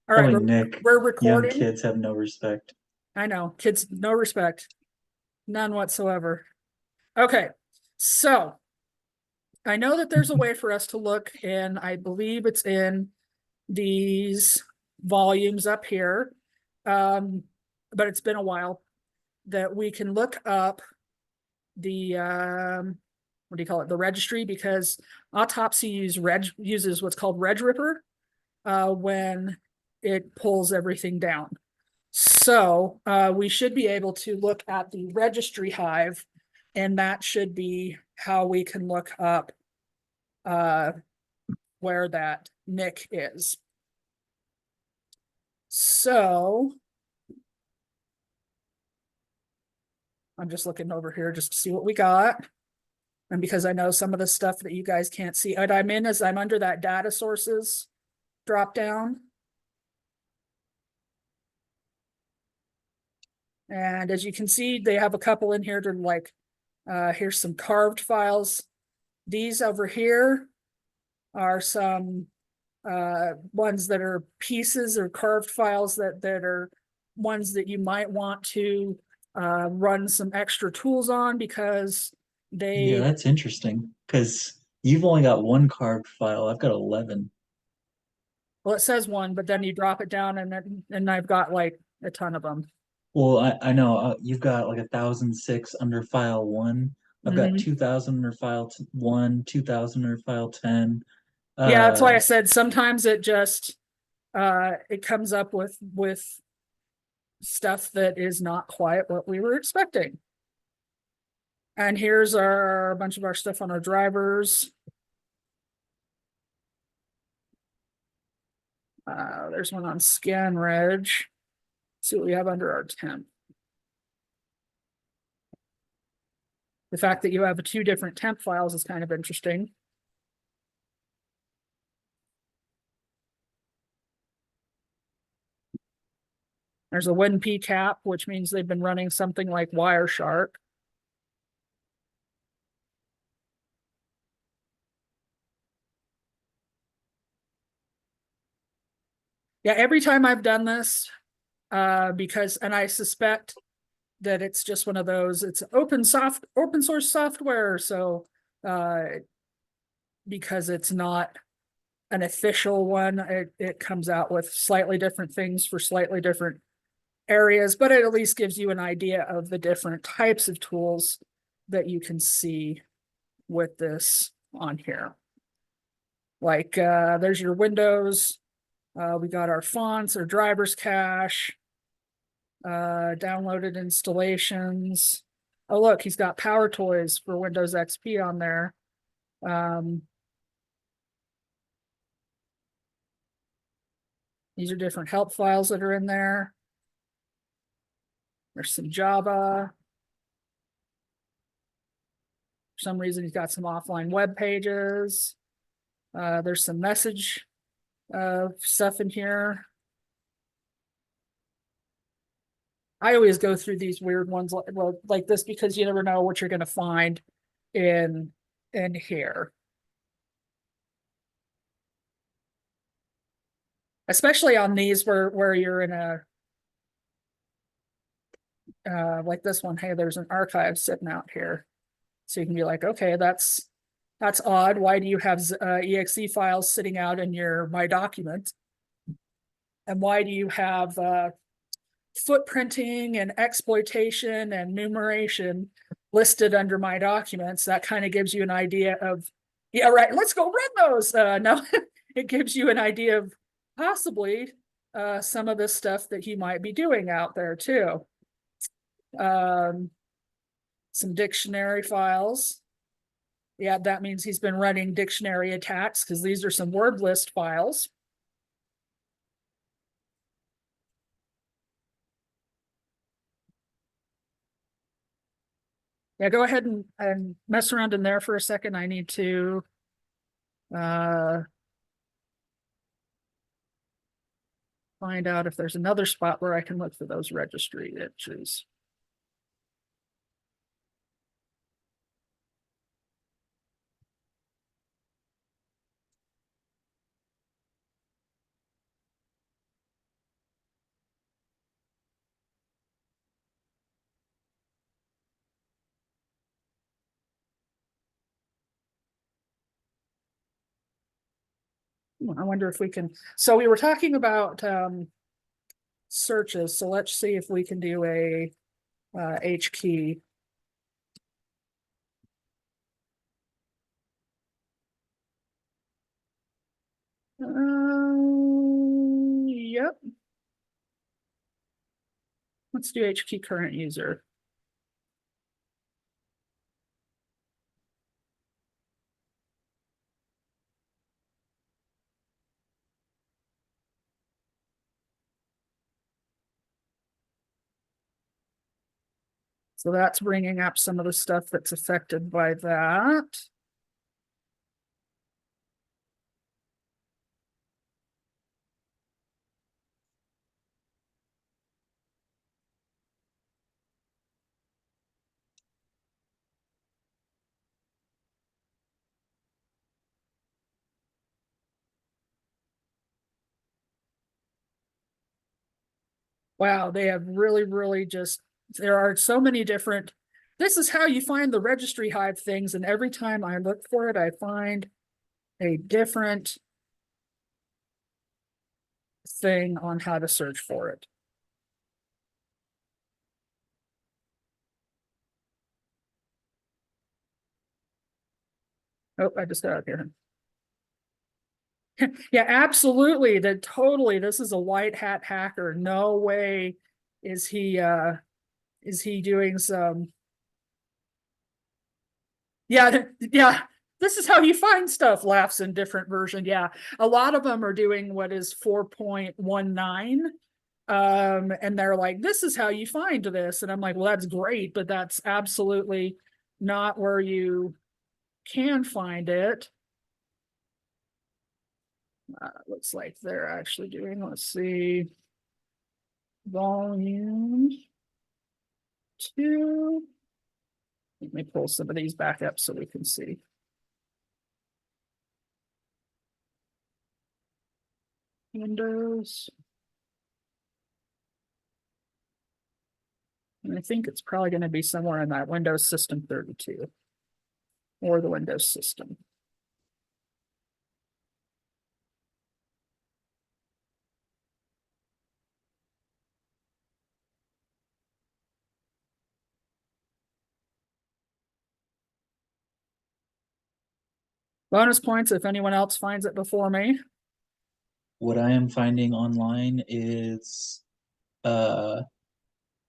All right, Boy, Nick, we're young recording. kids have no respect. I know, kids, no respect, none whatsoever. Okay, so I know that there's a way for us to look in, I believe it's in these volumes up here. Um, but it's been a while that we can look up the what do you call it? The registry, because autopsy uses what's called Reg Ripper when it pulls everything down. So we should be able to look at the registry hive, and that should be how we can look up uh, where that nick is. So I'm just looking over here just to see what we got. And because I know some of the stuff that you guys can't see, what I'm in is I'm under that data sources drop down. And as you can see, they have a couple in here to like, here's some carved files. These over here are some ones that are pieces or carved files that are ones that you might want to run some extra tools on because Yeah, they, that's interesting because you've only got one carved file. I've got 11. well, it says one, but then you drop it down and I've got like a ton of them. Well, I know you've got like 1,006 under file one. I've got Mm-hmm. 2,000 under file one, 2,000 under file 10. Yeah, that's why I Uh, said sometimes it just it comes up with stuff that is not quite what we were expecting. And here's a bunch of our stuff on our drivers. There's one on scan reg. See what we have under our temp. The fact that you have two different temp files is kind of interesting. There's a WinP cap, which means they've been running something like Wireshark. Yeah, every time I've done this, because, and I suspect that it's just one of those, it's open source software. So, because it's not an official one, it comes out with slightly different things for slightly different areas, but it at least gives you an idea of the different types of tools that you can see with this on here. Like there's your Windows. We got our fonts, our driver's cache, downloaded installations. Oh, look, he's got Power Toys for Windows XP on there. These are different help files that are in there. There's some Java. For some reason, he's got some offline web pages. There's some message stuff in here. I always go through these weird ones like this because you never know what you're going to find in here. Especially on these where you're in a like this one. Hey, there's an archive sitting out here, so you can be like, okay, that's odd. Why do you have exe files sitting out in your my document? And why do you have footprinting and exploitation and numeration listed under my documents? That kind of gives you an idea of, yeah, right, let's go run those. No, it gives you an idea of possibly some of the stuff that he might be doing out there too. Um, some dictionary files. Yeah, that means he's been running dictionary attacks because these are some word list files. Yeah, go ahead and mess around in there for a second. I need to uh, find out if there's another spot where I can look for those registry entries. I wonder if we can, so we were talking about searches, so let's see if we can do a H key. Yep. Let's do H key current user. So that's bringing up some of the stuff that's affected by that. Wow, they have really just, there are so many different, this is how you find the registry hive things, and every time I look for it, I find a different thing on how to search for it. Oh, I just got out here. Yeah, absolutely. That totally. This is a white hat hacker. No way is he doing some. Yeah, yeah. This is how you find stuff, laughs in different version. Yeah. A lot of them are doing what is 4.19. And they're like, this is how you find this. And I'm like, well, that's great, but that's absolutely not where you can find it. Looks like they're actually doing, let's see, volume 2. Let me pull some of these back up so we can see. Windows. And I think it's probably going to be somewhere in that Windows System 32 or the Windows System. Bonus points if anyone else finds it before me. What I am finding online is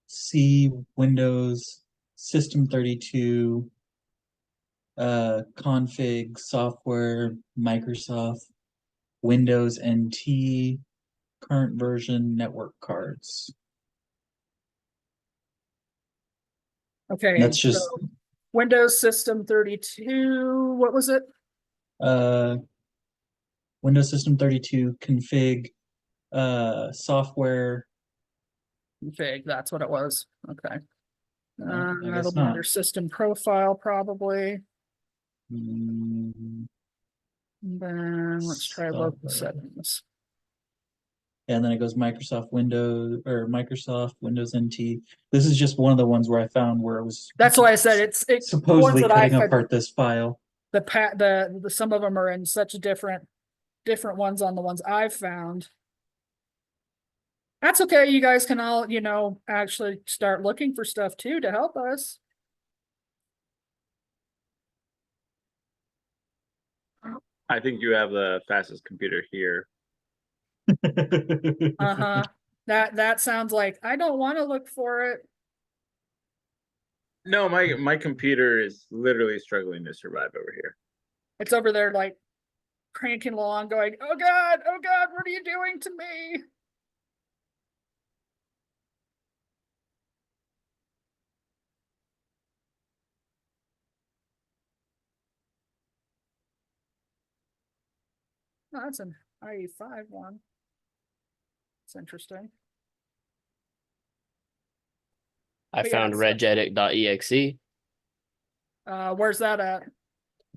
C Windows System 32 config software Microsoft Windows NT current version network cards. Okay, That's just so Windows System 32, what was it? uh Windows System 32 config software. Config, that's what it was. Okay. No, I That'll guess be not. under system profile probably. Mm, And then let's try local software. settings. And then it goes Microsoft Windows or Microsoft Windows NT. This is just one of the ones where I found where it was That's why I said the ones supposedly that I've cutting had, apart this file. the some of them are in such different ones on the ones I've found. That's okay. You guys can all, actually start looking for stuff too to help us. I think you have the fastest computer here. Uh-huh. That sounds like I don't want to look for it. No, my computer is literally struggling to survive over here. It's over there like cranking along, going, oh God, what are you doing to me? No, that's an IE5 one. It's interesting. I But yeah, found regedit.exe, where's that at?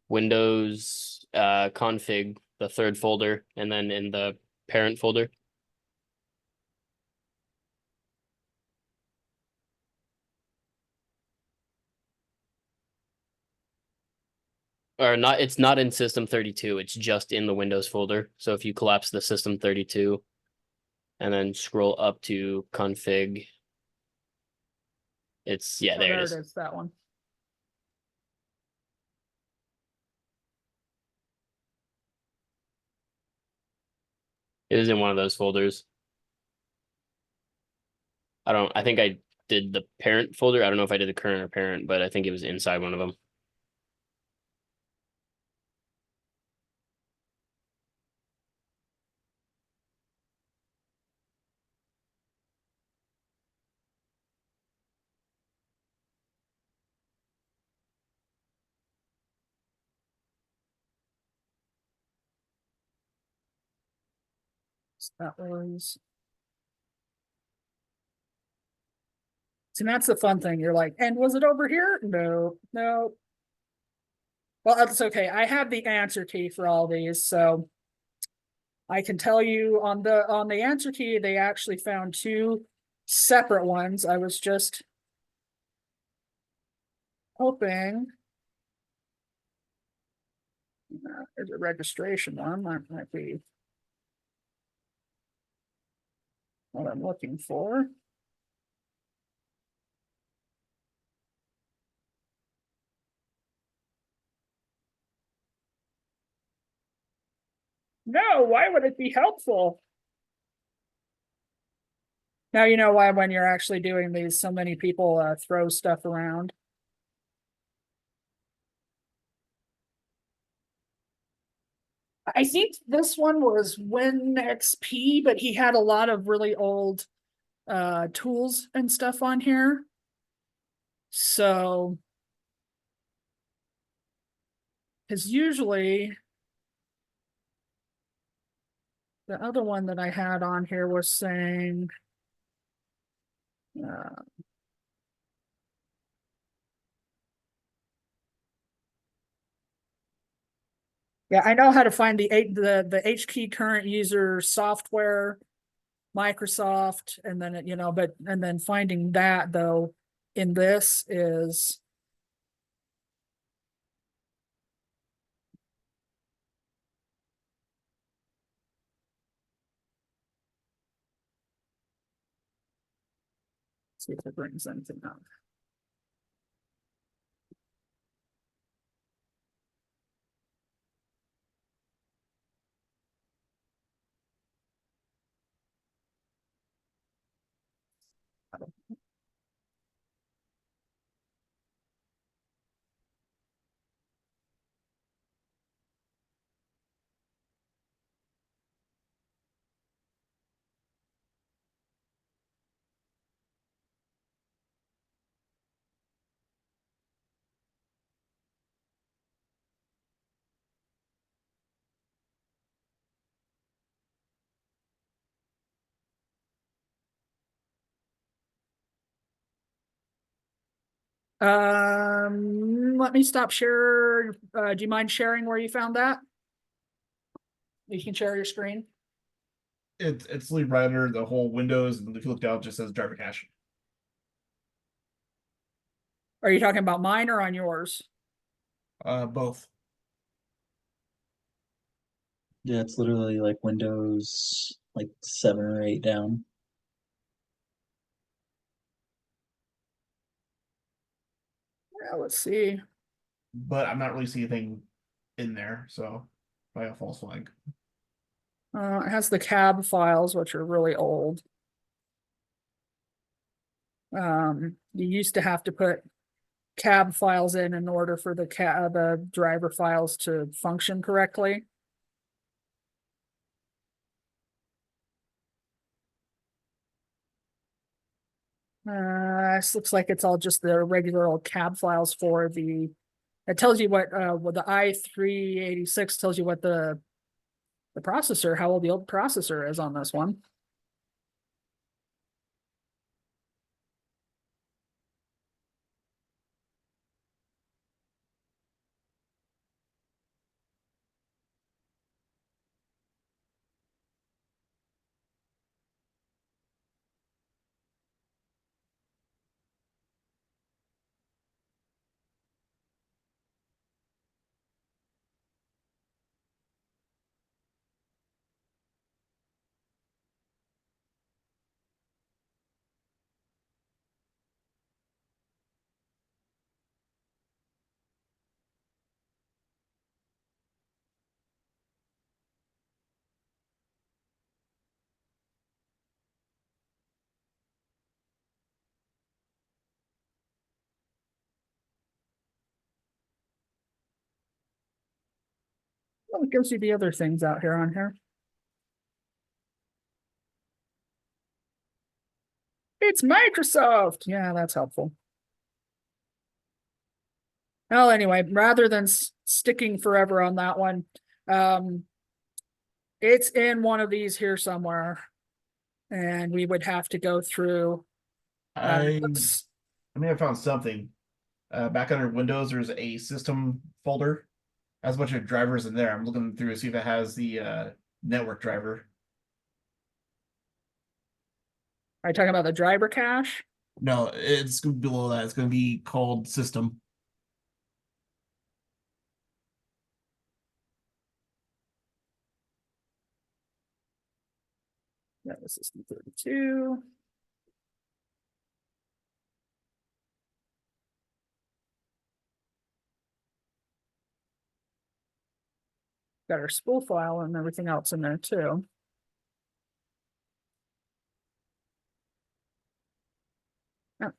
Windows config, the third folder, and then in the parent folder. or not, it's not in system 32, it's just in the Windows folder. So if you collapse the system 32 and then scroll up to config, it's, yeah, Oh, there it is. It is, that one. It is in one of those folders. I think I did the parent folder. I don't know if I did the current or parent, but I think it was inside one of them. That was. See, that's the fun thing. You're like, and was it over here? No, no. Well, that's okay. I have the answer key for all these, so I can tell you on the answer key, they actually found two separate ones. I was just hoping. There's a registration one. That might be what I'm looking for. No, why would it be helpful? Now you know why when you're actually doing these, so many people throw stuff around. I think this one was WinXP, but he had a lot of really old tools and stuff on here. So, because usually the other one that I had on here was saying, yeah, I know how to find the H key current user software, Microsoft, and then and then finding that though in this is. See if it brings anything up. Let me stop share. Do you mind sharing where you found that? You can share your screen. It's literally right under the whole Windows, and if you look down, it just says driver cache. Are you talking about mine or on yours? Both. Yeah, it's literally like Windows like 7 or 8 down. Yeah, let's see. But I'm not really seeing anything in there, so by a false flag. It has the cab files, which are really old. You used to have to put cab files in order for the driver files to function correctly. This looks like it's all just the regular old cab files for the. It tells you what the i386 tells you what the processor, how old the old processor is on this one. Well, it gives you the other things out here on here. It's Microsoft. Yeah, that's helpful. Well, anyway, rather than sticking forever on that one, it's in one of these here somewhere. And we would have to go through. I Let's- may have found something. Back under Windows, there's a system folder. Has a bunch of drivers in there. I'm looking through to see if it has the network driver. Are you talking about the driver cache? No, it's below that. It's going to be called system. That was system 32. Got our spool file and everything else in there too. Oh.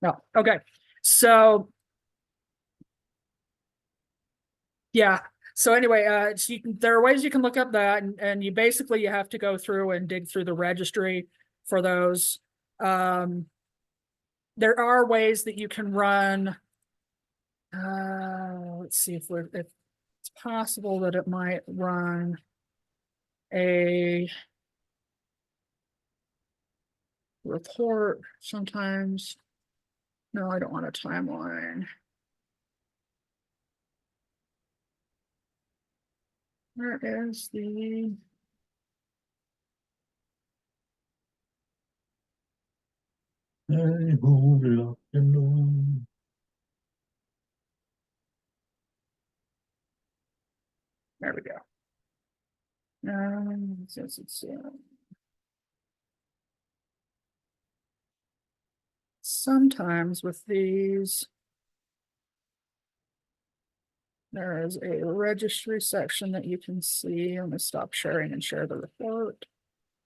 No, okay. So yeah. So anyway, so there are ways you can look up that, and you basically you have to go through and dig through the registry for those. There are ways that you can run. Let's see if it's possible that it might run a report sometimes. No, I don't want a timeline. Where is the? I hold locked and on. There we go. Since it's sometimes with these, there is a registry section that you can see. I'm gonna stop sharing and share the report.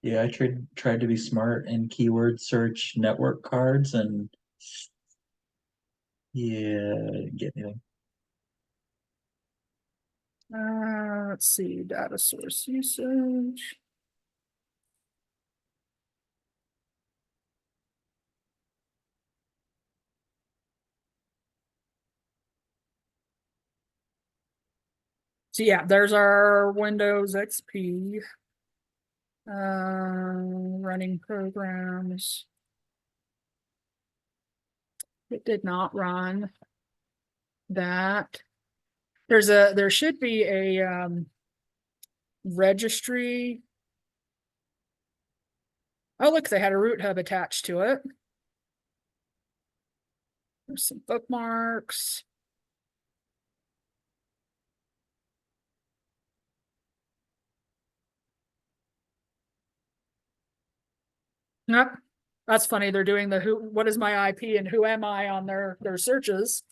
Yeah, I tried to be smart and keyword search network cards and yeah, didn't get anything. Let's see, data source usage. So yeah, there's our Windows XP. Running programs. It did not run that. There should be a registry. Oh, look, they had a root hub attached to it. There's some bookmarks. Yep. That's funny. They're doing the what is my IP and who am I on their searches.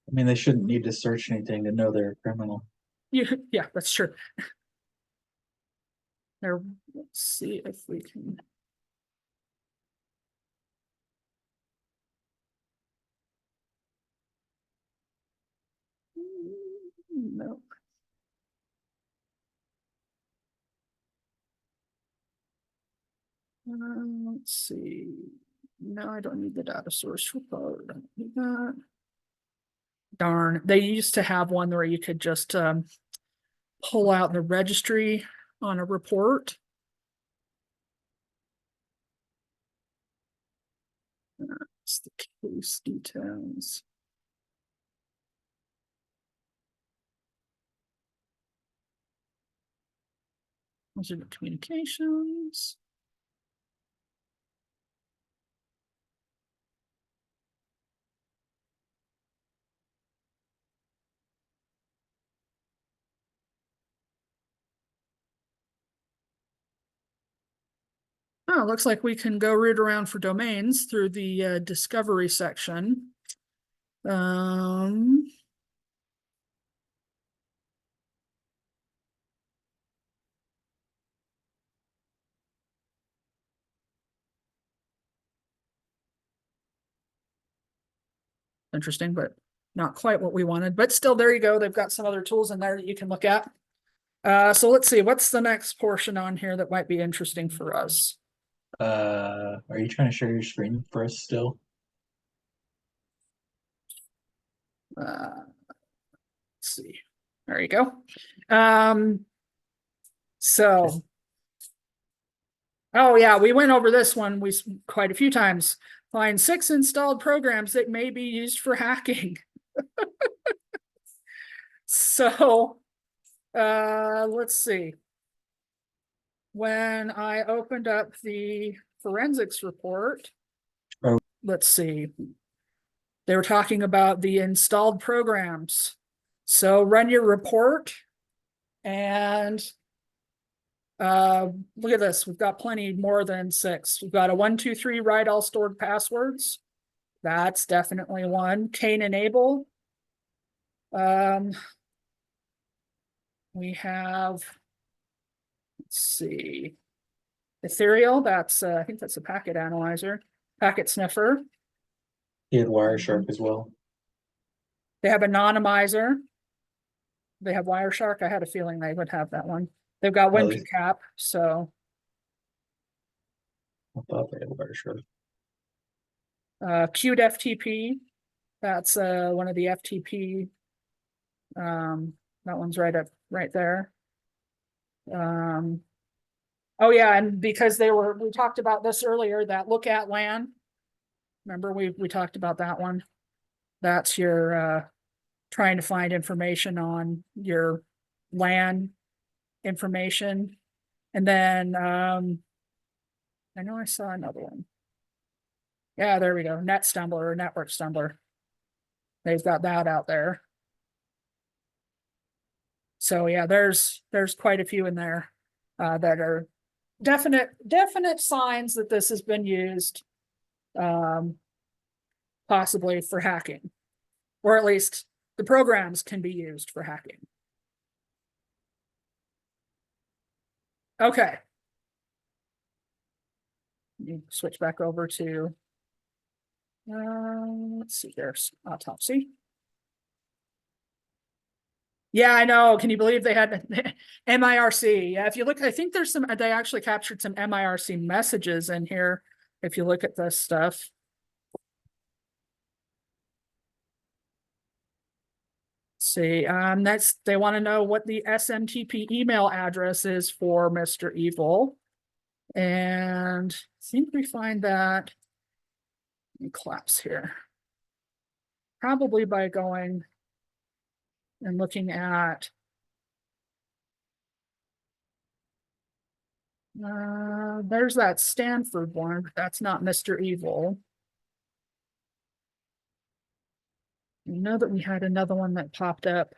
I mean, they shouldn't need to search anything to know they're a criminal. Yeah, that's true. There, let's see if we can. No. Let's see. No, I don't need the data source report. I don't need that. Darn, they used to have one where you could just pull out the registry on a report. That's the case details. Those are the communications. Oh, it looks like we can go root around for domains through the discovery section. Um, interesting, but not quite what we wanted, but still, there you go. They've got some other tools in there that you can look at. So let's see, what's the next portion on here that might be interesting for us? Are you trying to share your screen for us still? Let's see. There you go. So, oh yeah, we went over this one quite a few times. Find 6 installed programs that may be used for hacking. So, let's see. When I opened up the forensics report, Oh. let's see. They were talking about the installed programs. So run your report and look at this. We've got plenty more than 6. We've got a 1, 2, 3 write all stored passwords. That's definitely one. Cain enable. We have, let's see, Ethereal. That's I think that's a packet analyzer, packet sniffer. He had Wireshark as well. They have Anonymizer. They have Wireshark. I had a feeling they would have that one. They've got Really? WinCap, so I thought they had Wireshark. Qt FTP. That's one of the FTP. That one's right there. Oh yeah, and because we talked about this earlier, that look at LAN. Remember we talked about that one. That's your trying to find information on your LAN information. And then I know I saw another one. Yeah, there we go. Net Stumbler or Network Stumbler. They've got that out there. So yeah, there's quite a few in there that are definite signs that this has been used possibly for hacking, or at least the programs can be used for hacking. Okay. Switch back over to let's see, there's autopsy. Yeah, I know. Can you believe they had MIRC? Yeah, if you look, I think there's they actually captured some MIRC messages in here. If you look at this stuff. See, they want to know what the SMTP email address is for Mr. Evil. And I think we find that. Let me collapse here. Probably by going and looking at there's that Stanford one, but that's not Mr. Evil. I know that we had another one that popped up.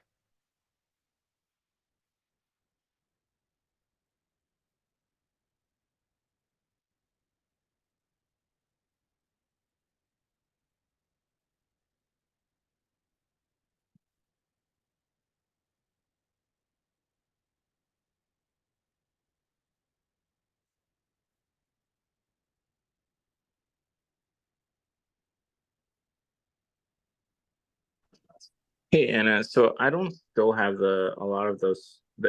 Hey Anna, so I don't still have a lot of the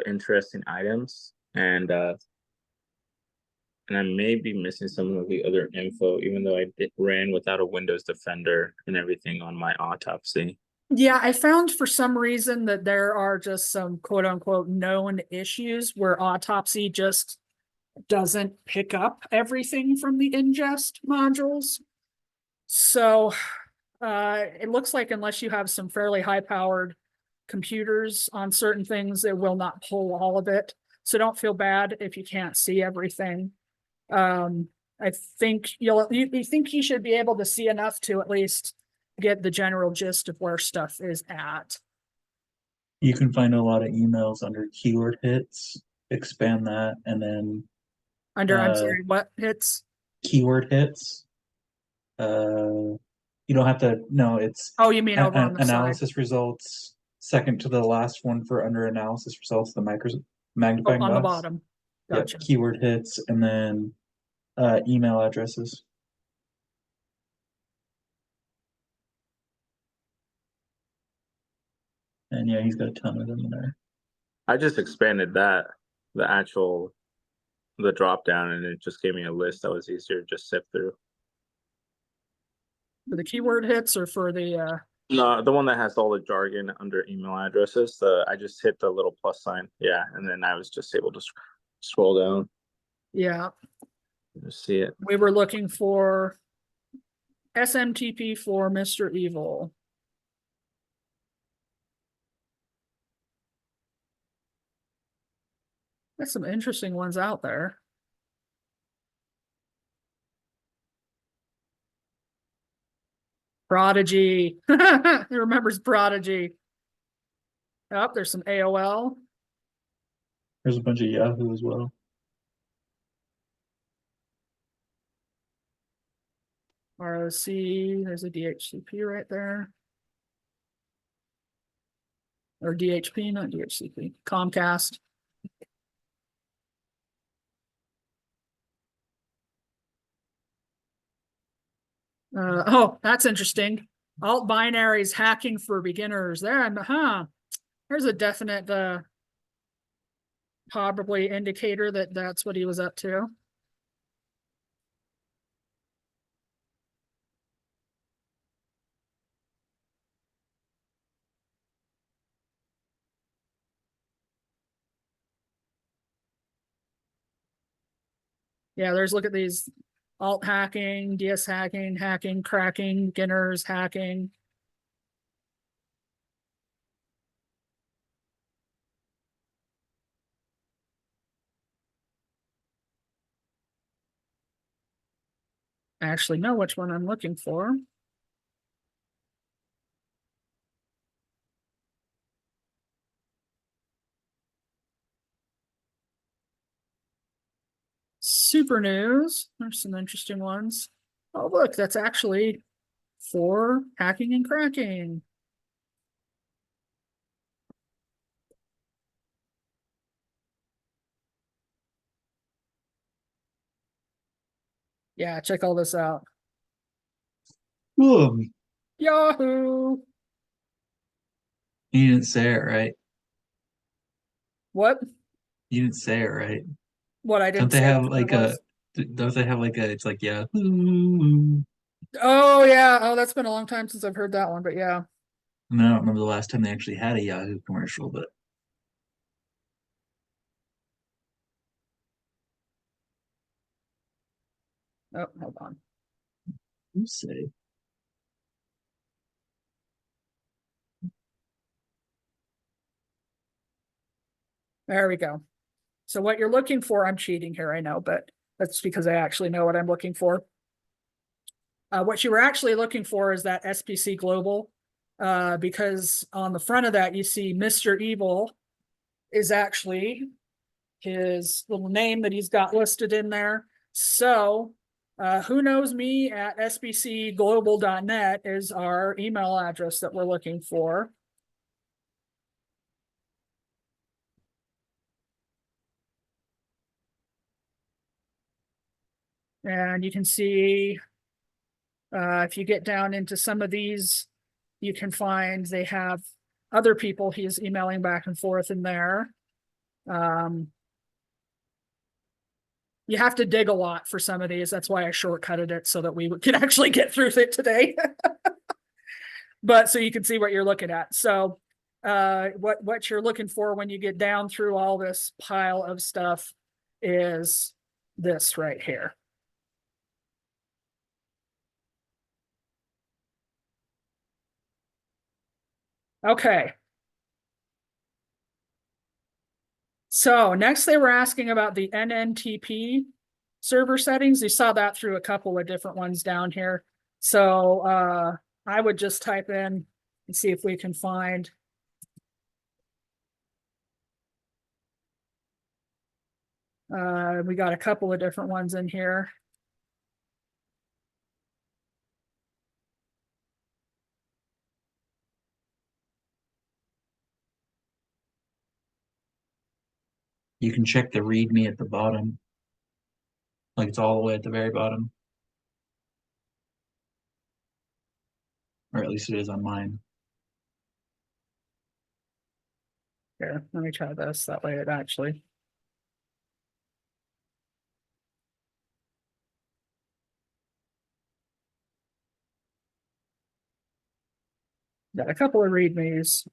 interesting items, and I may be missing some of the other info, even though I ran without a Windows Defender and everything on my autopsy. Yeah, I found for some reason that there are just some quote unquote known issues where autopsy just doesn't pick up everything from the ingest modules. So it looks like unless you have some fairly high powered computers on certain things, it will not pull all of it. So don't feel bad if you can't see everything. I think you think you should be able to see enough to at least get the general gist of where stuff is at. You can find a lot of emails under keyword hits, expand that, and then Under, I'm Uh, sorry, what hits? Keyword hits. You don't have to, no, it's Oh, you mean over on the side? analysis results. Second to the last one for under analysis results, the Oh, magnifying on the glass. bottom. Yep, Gotcha. keyword hits, and then email addresses. And yeah, he's got a ton of them in there. I just expanded that, the drop down, and it just gave me a list that was easier to just sift through. For the keyword hits or for the, No, the one that has all the jargon under email addresses, I just hit the little plus sign, yeah, and then I was just able to scroll down yeah, and just see it. we were looking for SMTP for Mr. Evil. There's some interesting ones out there. Prodigy. He remembers Prodigy. Oh, there's some AOL. There's a bunch of Yahoo as well. ROC, there's a DHCP right there. Or DHP, not DHCP. Comcast. Oh, that's interesting. Alt binaries hacking for beginners. There, there's a definite probably indicator that that's what he was up to. Yeah, look at these alt hacking, DS hacking, hacking, cracking, beginners hacking. I actually know which one I'm looking for. Super news. There's some interesting ones. Oh, look, that's actually for hacking and cracking. Yeah, check all this out. Whoa, Yahoo! you didn't say it right. What? You didn't say it right. What I Don't didn't they say have which one like it was? don't they have like a, it's like Yahoo? Oh yeah. Oh, that's been a long time since I've heard that one, but yeah. And I don't remember the last time they actually had a Yahoo commercial, but Oh, hold on. you say. There we go. So what you're looking for, I'm cheating here, I know, but that's because I actually know what I'm looking for. What you were actually looking for is that SPC Global, because on the front of that, you see Mr. Evil is actually his little name that he's got listed in there. So who knows me at sbcglobal.net is our email address that we're looking for. And you can see if you get down into some of these, you can find they have other people he's emailing back and forth in there. You have to dig a lot for some of these. That's why I shortcutted it so that we could actually get through it today. But so you can see what you're looking at. So what you're looking for when you get down through all this pile of stuff is this right here. Okay. So next they were asking about the NNTP server settings. You saw that through a couple of different ones down here. So I would just type in and see if we can find. We got a couple of different ones in here. You can check the README at the bottom. Like it's all the way at the very bottom. Or at least it is on mine. Here, let me try this. That way it actually. Got a couple of readmes.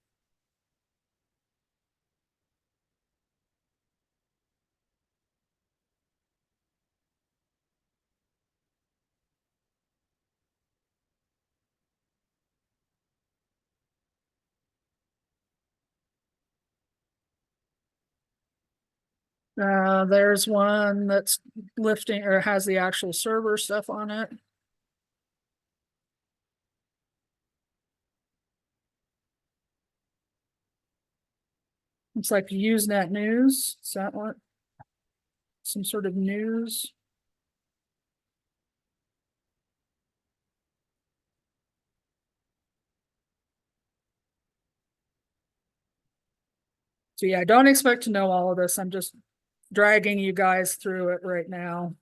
There's one that's lifting or has the actual server stuff on it. Looks like Usenet News. Is that what? Some sort of news. So yeah, don't expect to know all of this. I'm just dragging you guys through it right now.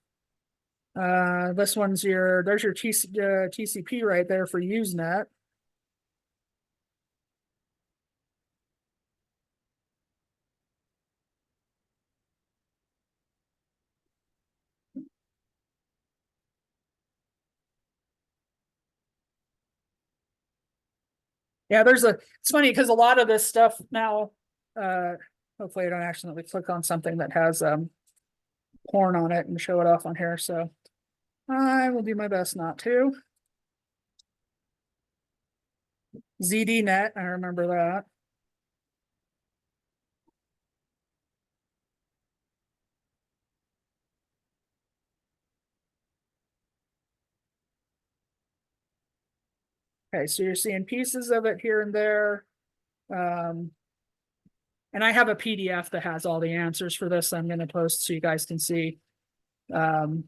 This one's there's your TCP right there for Usenet. Yeah, it's funny because a lot of this stuff now, hopefully I don't accidentally click on something that has porn on it and show it off on here. So I will do my best not to. ZDNet, I remember that. Okay, so you're seeing pieces of it here and there. And I have a PDF that has all the answers for this I'm going to post so you guys can see. And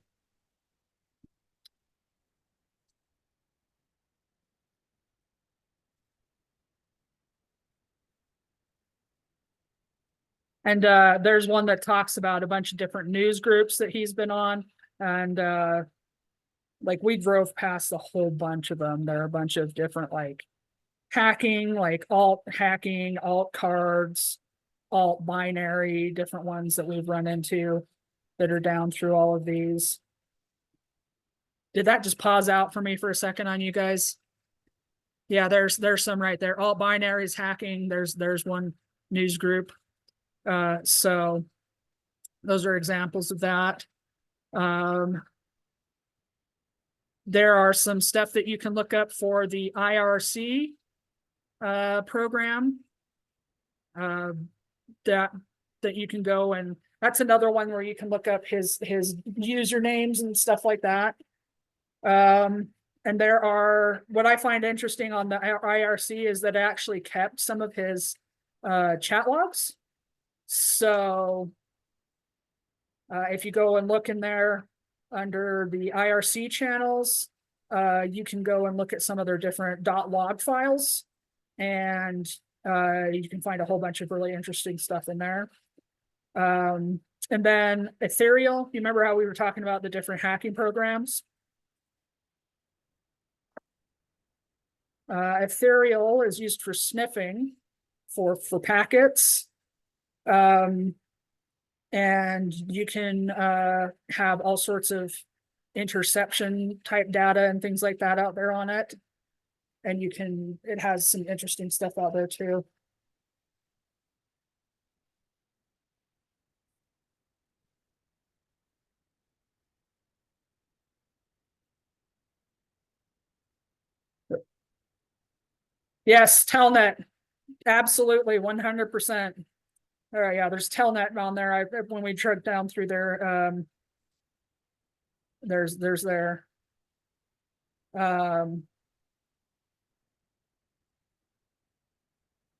there's one that talks about a bunch of different news groups that he's been on. And like we drove past a whole bunch of them. There are a bunch of different like hacking, like alt hacking, alt cards, alt binary, different ones that we've run into that are down through all of these. Did that just pause out for me for a second on you guys? Yeah, there's some right there. Alt binaries hacking. There's one news group. So those are examples of that. There are some stuff that you can look up for the IRC program that you can go, and that's another one where you can look up his usernames and stuff like that. And there are, what I find interesting on the IRC is that it actually kept some of his chat logs. So if you go and look in there under the IRC channels, you can go and look at some of their different .log files, and you can find a whole bunch of really interesting stuff in there. And then Ethereal, you remember how we were talking about the different hacking programs? Ethereal is used for sniffing for packets. And you can have all sorts of interception type data and things like that out there on it. And it has some interesting stuff out there too. Yes, Telnet, absolutely, 100%. All right, yeah, there's Telnet on there. When we truck down through there, there's there.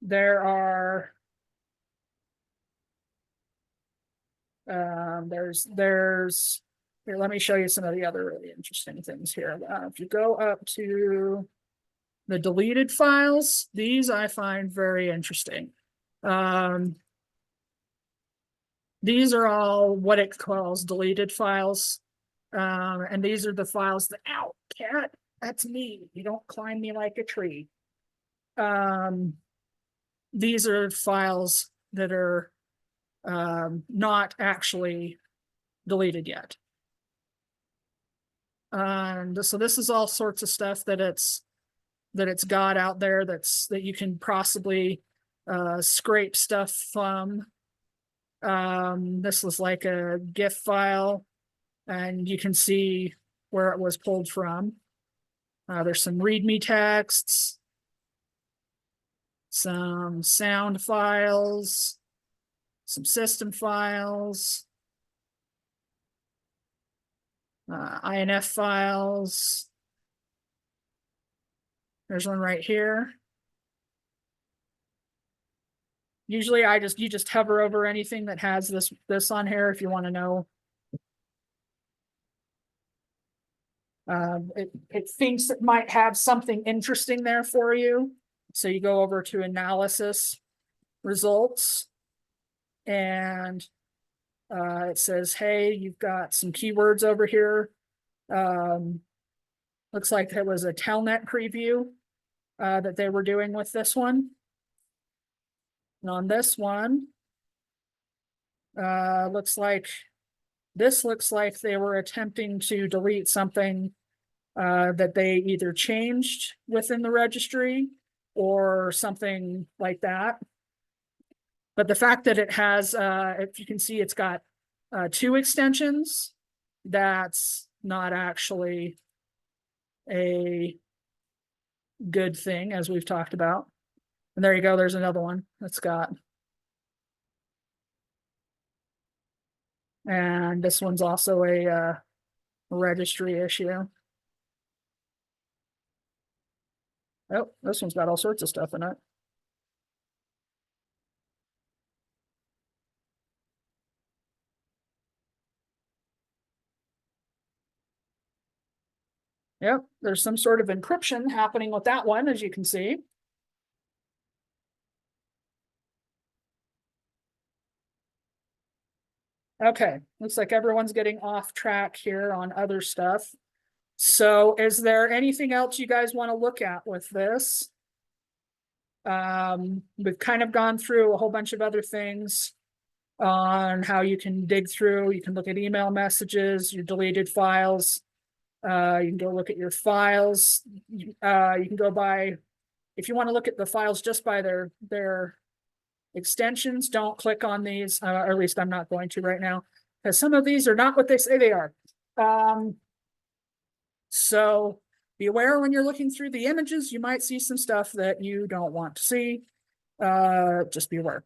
There are Here, let me show you some of the other really interesting things here. If you go up to the deleted files, these I find very interesting. These are all what it calls deleted files. And these are the files that, ow, cat, that's me. You don't climb me like a tree. These are files that are not actually deleted yet. And so this is all sorts of stuff that it's got out there that you can possibly scrape stuff from. This was like a GIF file, and you can see where it was pulled from. There's some README texts, some sound files, some system files, INF files. There's one right here. Usually you just hover over anything that has this on here if you want to know. It thinks it might have something interesting there for you. So you go over to analysis results, and it says, hey, you've got some keywords over here. Looks like there was a Telnet preview that they were doing with this one. And on this one, looks like they were attempting to delete something that they either changed within the registry or something like that. But the fact that it has, if you can see, it's got 2 extensions, that's not actually a good thing, as we've talked about. And there you go, there's another one that's got. And this one's also a registry issue. Oh, this one's got all sorts of stuff in it. Yep, there's some sort of encryption happening with that one, as you can see. Okay, looks like everyone's getting off track here on other stuff. So is there anything else you guys want to look at with this? We've kind of gone through a whole bunch of other things on how you can dig through. You can look at email messages, your deleted files. You can go look at your files. You can go by, if you want to look at the files just by their extensions, don't click on these, or at least I'm not going to right now, because some of these are not what they say they are. So be aware when you're looking through the images, you might see some stuff that you don't want to see. Just be aware.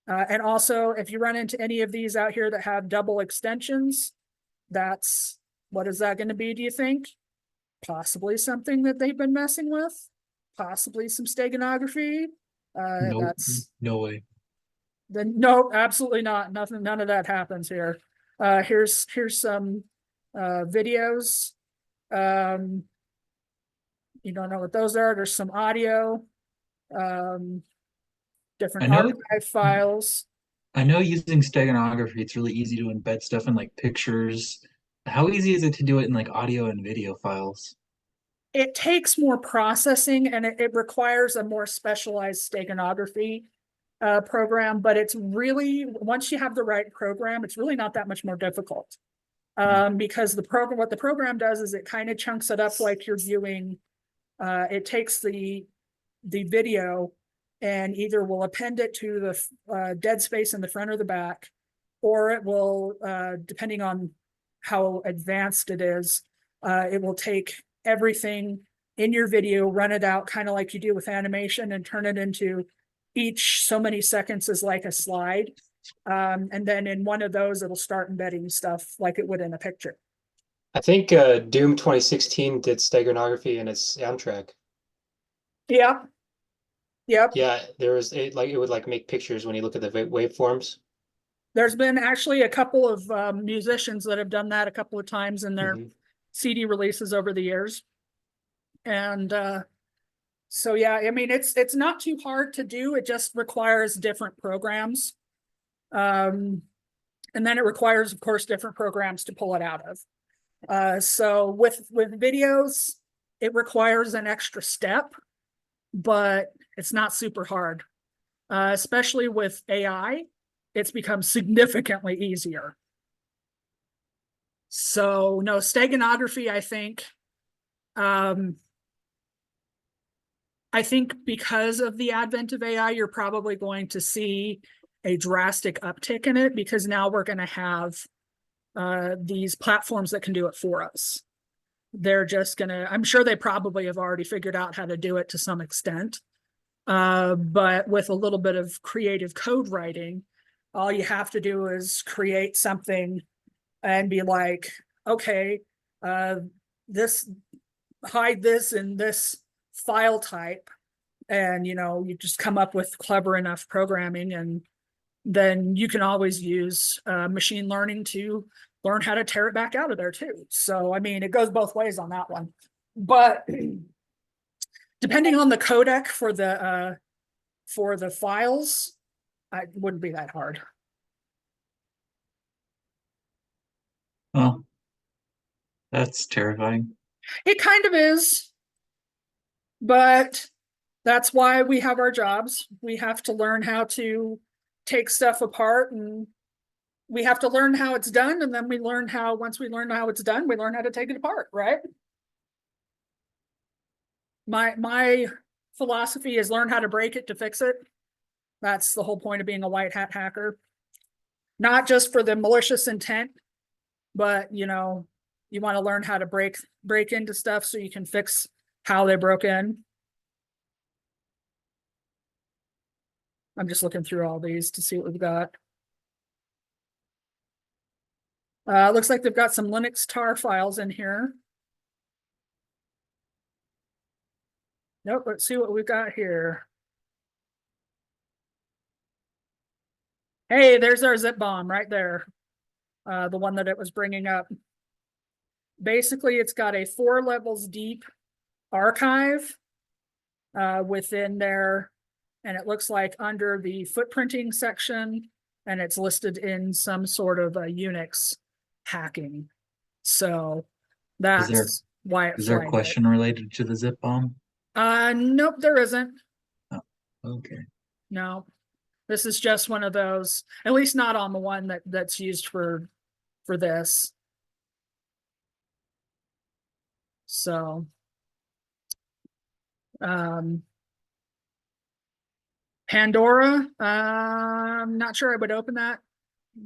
And also, if you run into any of these out here that have double extensions, what is that going to be, do you think? Possibly something that they've been messing with, possibly some steganography. No way. Then no, absolutely not. Nothing, none of that happens here. Here's some videos. You don't know what those are. There's some audio, different archive files. I know using steganography, it's really easy to embed stuff in like pictures. How easy is it to do it in like audio and video files? It takes more processing, and it requires a more specialized steganography program, but it's really, once you have the right program, it's really not that much more difficult. Because what the program does is it kind of chunks it up like you're viewing, it takes the video and either will append it to the dead space in the front or the back, or it will, depending on how advanced it is, it will take everything in your video, run it out kind of like you do with animation, and turn it into each so many seconds is like a slide. And then in one of those, it'll start embedding stuff like it would in a picture. I think Doom 2016 did steganography in its soundtrack. Yeah. Yep. Yeah, there was it would like make pictures when you look at the waveforms. There's been actually a couple of musicians that have done that a couple of times in their Mhm. CD releases over the years. And so yeah, I mean it's not too hard to do. It just requires different programs. And then it requires, of course, different programs to pull it out of. So with videos, it requires an extra step, but it's not super hard. Especially with AI, it's become significantly easier. So no, steganography, I think because of the advent of AI, you're probably going to see a drastic uptick in it, because now we're going to have these platforms that can do it for us. They're just going to, I'm sure they probably have already figured out how to do it to some extent. But with a little bit of creative code writing, all you have to do is create something and be like, okay, this, hide this in this file type, and you just come up with clever enough programming, and then you can always use machine learning to learn how to tear it back out of there too. So I mean, it goes both ways on that one, but depending on the codec for the files, it wouldn't be that hard. Oh, that's terrifying. It kind of is, but that's why we have our jobs. We have to learn how to take stuff apart, and we have to learn how it's done. And then once we learn how it's done, we learn how to take it apart, right? My philosophy is learn how to break it to fix it. That's the whole point of being a white hat hacker. Not just for the malicious intent, but you want to learn how to break into stuff so you can fix how they broke in. I'm just looking through all these to see what we've got. Looks like they've got some Linux tar files in here. Nope, let's see what we've got here. Hey, there's our zip bomb right there. The one that it was bringing up. Basically, it's got a 4 levels deep archive within there, and it looks like under the footprinting section, and it's listed in some sort of a Unix hacking. So that's why it Is there a flagged it. question related to the zip bomb? Nope, there isn't. Okay. No, this is just one of those, at least not on the one that's used for this. So, Pandora, I'm not sure I would open that.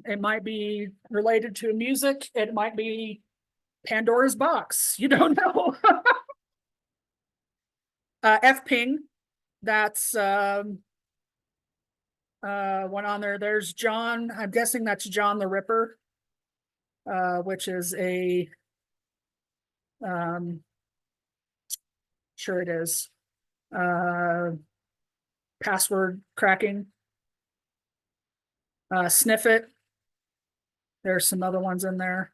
It might be related to music. It might be Pandora's box. You don't know. Fping, that's one on there. There's John. I'm guessing that's John the Ripper, which is a sure it is. Password cracking. Sniff it. There's some other ones in there.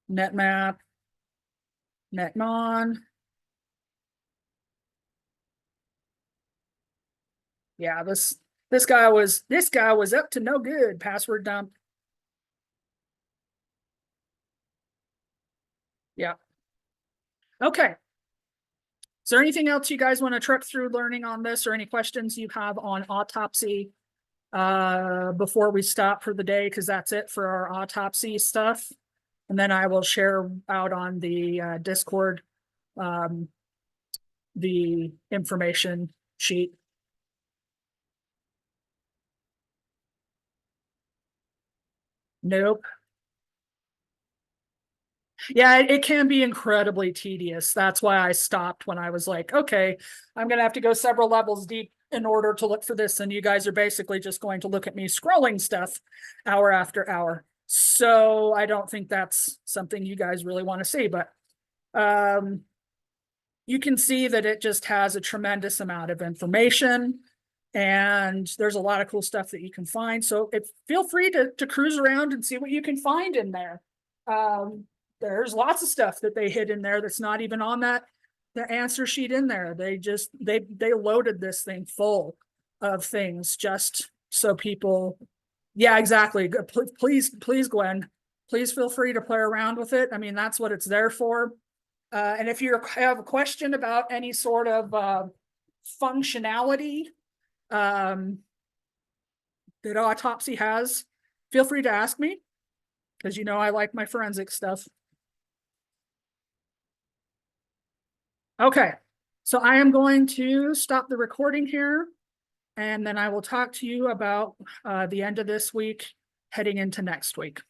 NetMap, NetMon. Yeah, this guy was up to no good. Password dump. Yeah. Okay. Is there anything else you guys want to truck through learning on this, or any questions you have on autopsy before we stop for the day? Because that's it for our autopsy stuff. And then I will share out on the Discord the information sheet. Nope. Yeah, it can be incredibly tedious. That's why I stopped when I was like, okay, I'm going to have to go several levels deep in order to look for this. And you guys are basically just going to look at me scrolling stuff hour after hour. So I don't think that's something you guys really want to see, but you can see that it just has a tremendous amount of information. And there's a lot of cool stuff that you can find. So feel free to cruise around and see what you can find in there. There's lots of stuff that they hid in there that's not even on the answer sheet in there. They loaded this thing full of things just so people, yeah, exactly. Please, Gwen, please feel free to play around with it. I mean, that's what it's there for. And if you have a question about any sort of functionality that Autopsy has, feel free to ask me, because you know I like my forensic stuff. Okay, so I am going to stop the recording here, and then I will talk to you about the end of this week heading into next week.